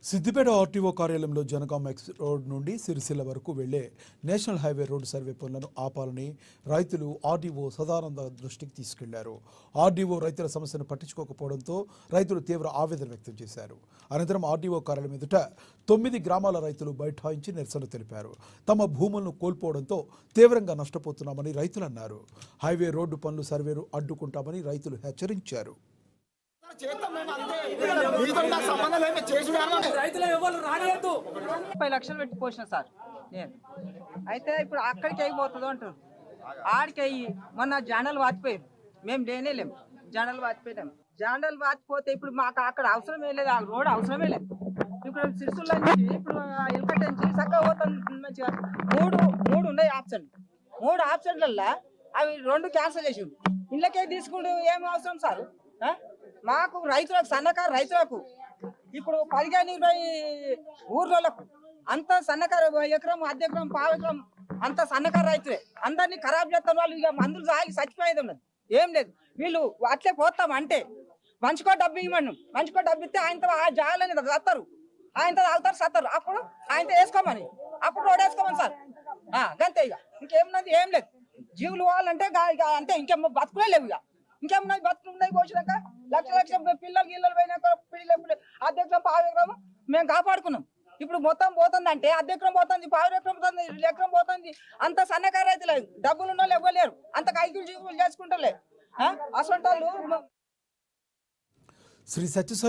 Siddipet RTO కార్యాలయంలో Jangaon X road నుండి సిరిసిల్ల వరకు వెళ్లే నేషనల్ హైవే రోడ్డు సర్వే పనులను ఆపాలని రైతులు ఆర్డీఓ సదానంద దృష్టికి తీసుకెళ్లారు. ఆర్డీఓ రైతుల సమస్యను పట్టించుకోకపోవడంతో రైతులు తీవ్ర ఆవేదన వ్యక్తం చేశారు. అనంతరం ఆర్డీఓ కార్యాలయం ఎదుట 9 గ్రామాల రైతులు బైఠాయించి నిరసన తెలిపారు. తమ భూములను కోల్పోవడంతో తీవ్రంగా నష్టపోతున్నామని రైతులు అన్నారు. హైవే రోడ్డు పనులు సర్వేను అడ్డుకుంటామని రైతులు హెచ్చరించారు. 30 లక్షలు పెట్టి పోసిన సార్ నేను అయితే ఇప్పుడు అక్కడికి అయిపోతుందో అంటారు. ఆడికి అయ్యి మొన్న జండలు వాచిపోయారు. మేము లేనేలేము, జండలు వాచిపోయాం. జండలు వాచిపోతే ఇప్పుడు మాకు అక్కడ అవసరమే లేదు, ఆ రోడ్ అవసరమే లేదు. ఇప్పుడు సిరిసిల్ల నుంచి ఇప్పుడు ఎల్కట్ నుంచి చక్కగా పోతుంది మంచిగా. మూడు ఉన్నాయి ఆప్షన్. 3 ఆప్షన్లల్లో అవి 2 క్యాన్సిల్ చేసిండు. ఇళ్ళకే తీసుకుంటూ ఏం అవసరం సార్? మాకు రైతులకు, సన్నకారు రైతులకు ఇప్పుడు 15-20 ఊర్లకు అంత సన్నకారు ఎకరం, అర్ధ ఎకరం, పావు ఎకరం అంత సన్నకారు రైతులే. అందరినీ ఖరాబ్ చేస్తున్న వాళ్ళు ఇక మందులు తాగి చచ్చిపోయేది ఉన్నది. ఏం లేదు, వీళ్ళు అట్లే పోతాం అంటే మంచుకో డబ్బు ఇవ్వమను. మంచుకో డబ్బు ఇస్తే ఆయనతో ఆ జాలని చస్తారు, ఆయనతో తాగుతారు, సత్తారు. అప్పుడు ఆయనతో వేసుకోమని, అప్పుడు రోడ్ వేసుకోమని సార్. గంతే ఇక ఇంకేమున్నది, ఏం లేదు. జీవులు పోవాలంటే అంతే, ఇంకేం బతుకులే లేవు. ఇక ఇంకేమున్నది, బతుకులున్నాయి పోసినాక లక్ష పిల్లలు గిల్లలు పోయినాక అర్ధెకరం, పావు ఎకరం మేము కాపాడుకున్నాం. ఇప్పుడు మొత్తం పోతుంది, అర్ధెకరం పోతుంది, పావు ఎకరం పోతుంది, ఎకరం పోతుంది. అంత సన్నకారు రైతులు, డబ్బులు ఉన్న వాళ్ళు ఇవ్వలేరు, అంత కైకులు జీవులు చేసుకుంటలే అసలు. శ్రీ సత్యసాయి